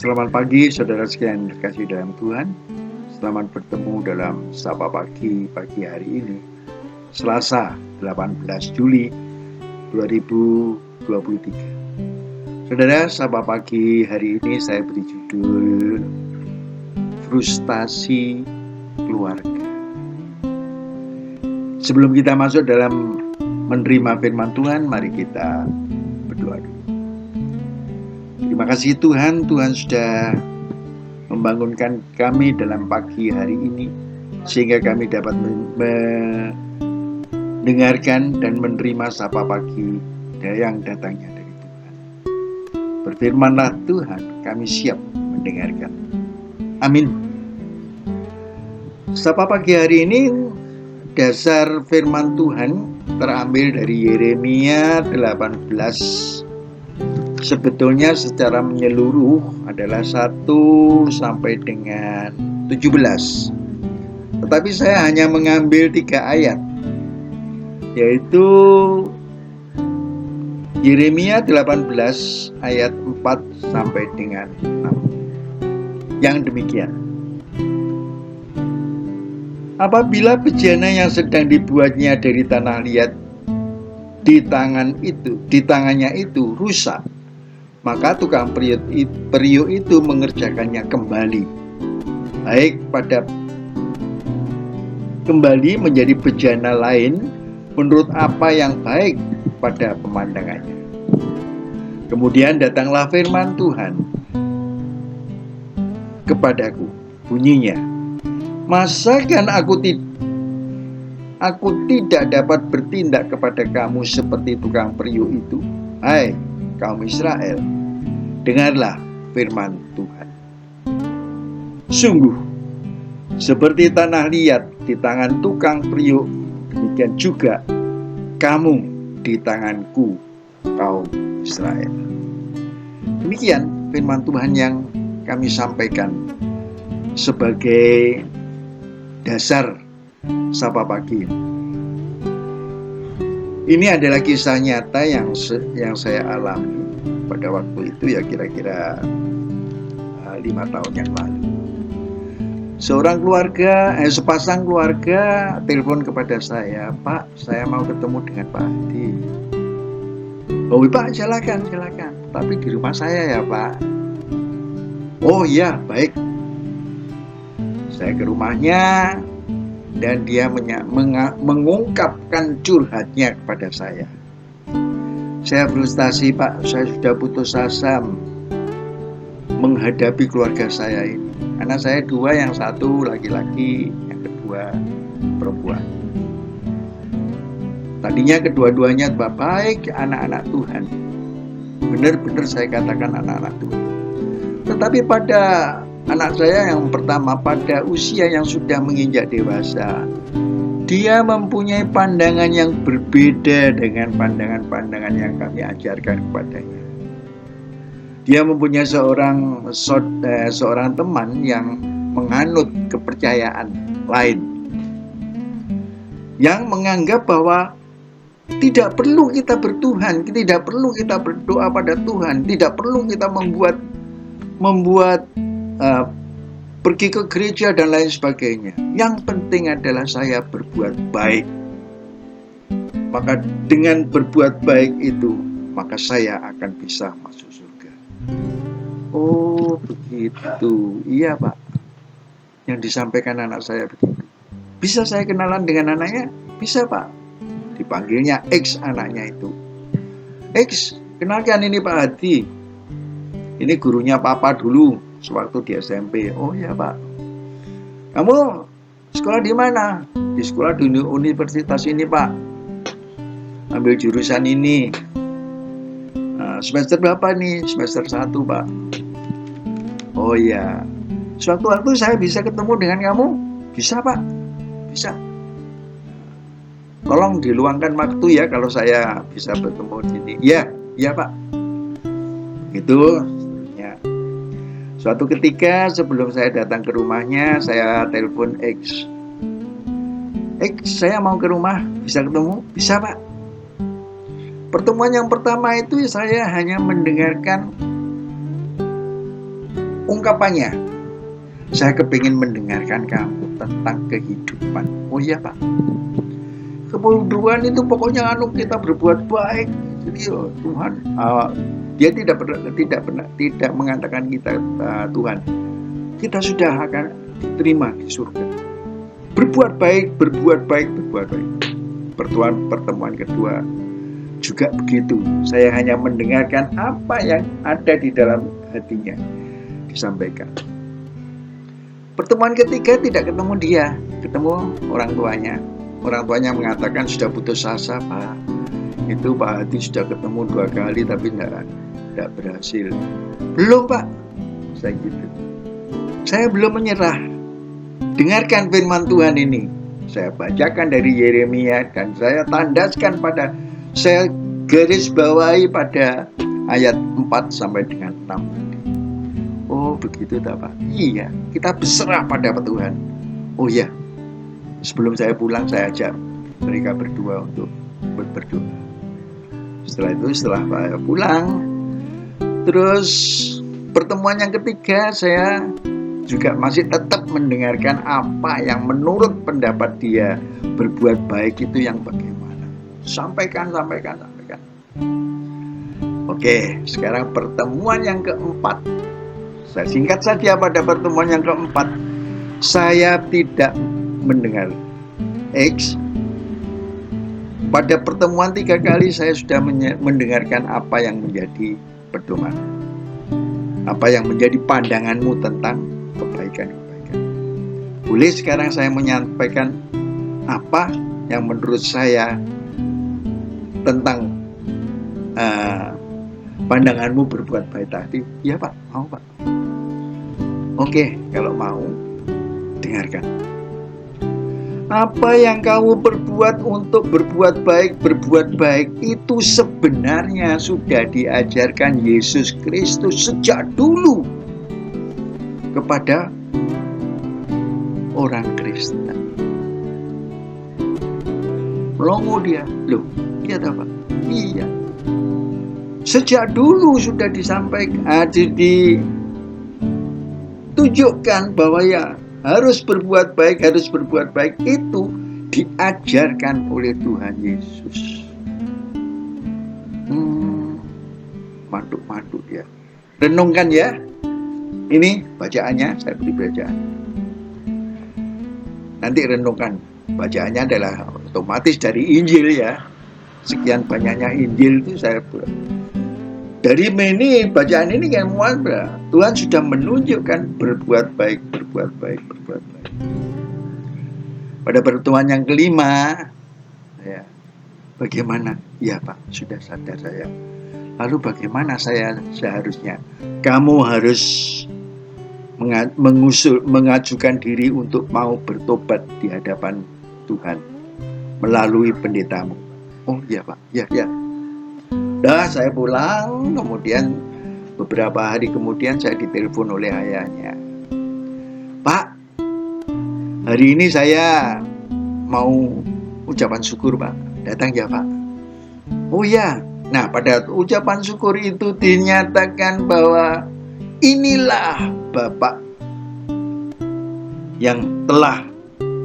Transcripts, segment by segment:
Selamat pagi saudara sekalian dikasih dalam Tuhan. Selamat bertemu dalam Sapa Pagi hari ini, Selasa 18 Juli 2023. Saudara, Sapa Pagi hari ini saya beri judul Frustasi Keluarga. Sebelum kita masuk dalam menerima firman Tuhan, mari kita berdoa dulu. Terima kasih Tuhan sudah membangunkan kami dalam pagi hari ini, sehingga kami dapat mendengarkan dan menerima Sapa Pagi yang datangnya dari Tuhan. Berfirmanlah Tuhan, kami siap mendengarkan. Amin. Sapa Pagi hari ini, dasar firman Tuhan terambil dari Yeremia 18. Sebetulnya secara menyeluruh adalah 1 sampai dengan 17. Tetapi saya hanya mengambil 3 ayat, yaitu Yeremia 18 ayat 4 sampai dengan 6. Yang demikian: apabila bejana yang sedang dibuatnya dari tanah liat di tangannya itu rusak, maka tukang periuk itu mengerjakannya kembali, baik pada kembali menjadi bejana lain menurut apa yang baik pada pemandangannya. Kemudian datanglah firman Tuhan kepadaku, bunyinya, masakan aku tidak dapat bertindak kepada kamu seperti tukang periuk itu, hai kaum Israel? Dengarlah firman Tuhan. Sungguh, seperti tanah liat di tangan tukang periuk, demikian juga kamu di tanganku, kaum Israel. Demikian firman Tuhan yang kami sampaikan sebagai dasar Sapa Pagi. Ini adalah kisah nyata yang saya alami pada waktu itu, ya kira-kira 5 tahun yang lalu. Sepasang keluarga telepon kepada saya, Pak, saya mau ketemu dengan Pak Hadi. Oh Pak, silakan. Tapi di rumah saya ya Pak. Oh iya, baik. Saya ke rumahnya, dan dia mengungkapkan curhatnya kepada saya. Saya frustasi Pak, saya sudah putus asa menghadapi keluarga saya ini. Anak saya 2, yang 1 laki-laki, yang kedua perempuan. Tadinya kedua-duanya baik, anak-anak Tuhan. Benar-benar saya katakan anak-anak Tuhan. Tetapi pada anak saya yang pertama, pada usia yang sudah menginjak dewasa, dia mempunyai pandangan yang berbeda dengan pandangan-pandangan yang kami ajarkan kepadanya. Dia mempunyai seorang teman yang menganut kepercayaan lain, yang menganggap bahwa tidak perlu kita bertuhan, tidak perlu kita berdoa pada Tuhan, tidak perlu kita membuat pergi ke gereja dan lain sebagainya. Yang penting adalah saya berbuat baik. Maka dengan berbuat baik itu, maka saya akan bisa masuk surga. Oh begitu, iya Pak. Yang disampaikan anak saya begitu. Bisa saya kenalan dengan anaknya? Bisa Pak. Dipanggilnya X anaknya itu. X, kenalkan ini Pak Hadi. Ini gurunya Papa dulu sewaktu di SMP. Oh ya Pak. Kamu sekolah di mana? Di sekolah di universitas ini Pak. Ambil jurusan ini. Semester berapa nih? Semester 1 Pak. Oh iya. Suatu waktu saya bisa ketemu dengan kamu? Bisa Pak. Bisa. Tolong diluangkan waktu ya kalau saya bisa bertemu di sini. Iya Pak. Gitu. Suatu ketika sebelum saya datang ke rumahnya, saya telepon X. X, saya mau ke rumah, bisa ketemu? Bisa Pak. Pertemuan yang pertama itu saya hanya mendengarkan ungkapannya, saya kepingin mendengarkan kamu tentang kehidupan. Oh iya Pak, kebodohan itu pokoknya kita berbuat baik. Jadi Tuhan, dia tidak mengatakan kita Tuhan, kita sudah akan diterima di surga. Berbuat baik, berbuat baik, berbuat baik. Pertemuan kedua juga begitu. Saya hanya mendengarkan apa yang ada di dalam hatinya disampaikan. Pertemuan ketiga tidak ketemu dia, ketemu orang tuanya. Orang tuanya mengatakan sudah putus asa Pak. Itu Pak Hadi sudah ketemu 2 kali tapi tidak berhasil. Belum Pak, saya gitu. Saya belum menyerah. Dengarkan firman Tuhan ini. Saya bacakan dari Yeremia dan saya tandaskan saya garis bawahi pada ayat 4 sampai dengan 6. Oh begitu tak Pak? Iya, kita berserah pada Tuhan. Oh iya, sebelum saya pulang saya ajak mereka berdua untuk berdoa. Setelah itu, setelah saya pulang, terus pertemuan yang ketiga saya juga masih tetap mendengarkan apa yang menurut pendapat dia berbuat baik itu yang bagaimana. Sampaikan. Oke, sekarang pertemuan yang keempat. Saya singkat saja pada pertemuan yang keempat. Saya tidak mendengar X. Pada pertemuan 3 kali saya sudah mendengarkan apa yang menjadi pedoman. Apa yang menjadi pandanganmu tentang kebaikan-kebaikan. Boleh sekarang saya menyampaikan apa yang menurut saya tentang pandanganmu berbuat baik tadi. Iya Pak, mau Pak. Oke, kalau mau dengarkan. Apa yang kamu perbuat untuk berbuat baik itu sebenarnya sudah diajarkan Yesus Kristus sejak dulu kepada orang Kristen. Melongo dia, loh, iya tak Pak? Iya. Sejak dulu sudah disampaikan, ditunjukkan bahwa ya harus berbuat baik itu diajarkan oleh Tuhan Yesus. Mantuk ya. Renungkan ya. Ini bacaannya, saya beri bacaan. Nanti renungkan. Bacaannya adalah otomatis dari Injil ya. Sekian banyaknya Injil itu saya buat. Dari ini bacaan ini kan Tuhan sudah menunjukkan berbuat baik. Pada pertemuan yang kelima, ya, bagaimana? Ya Pak, sudah sadar saya. Lalu bagaimana saya seharusnya? Kamu harus mengajukan diri untuk mau bertobat di hadapan Tuhan melalui pendetamu. Oh iya Pak, ya. Dah saya pulang, kemudian beberapa hari kemudian saya ditelepon oleh ayahnya. Pak, hari ini saya mau ucapan syukur Pak. Datang ya Pak. Oh ya. Nah pada ucapan syukur itu dinyatakan bahwa inilah Bapak yang telah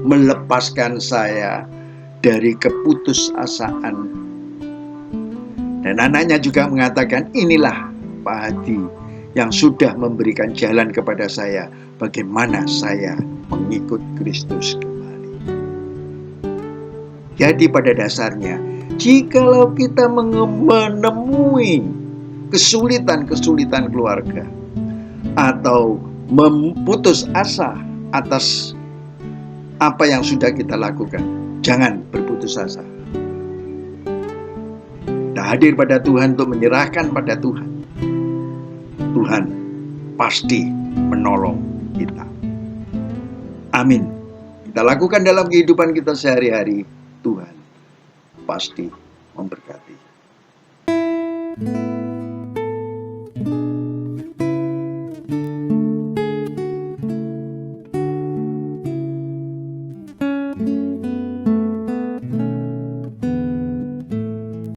melepaskan saya dari keputusasaan. Dan anaknya juga mengatakan inilah Pak Hadi yang sudah memberikan jalan kepada saya bagaimana saya mengikut Kristus kembali. Jadi pada dasarnya, jikalau kita menemui kesulitan keluarga atau memutus asa atas apa yang sudah kita lakukan, jangan berputus asa. Kita hadir pada Tuhan untuk menyerahkan pada Tuhan. Tuhan pasti menolong kita. Amin. Kita lakukan dalam kehidupan kita sehari-hari. Tuhan pasti memberkati.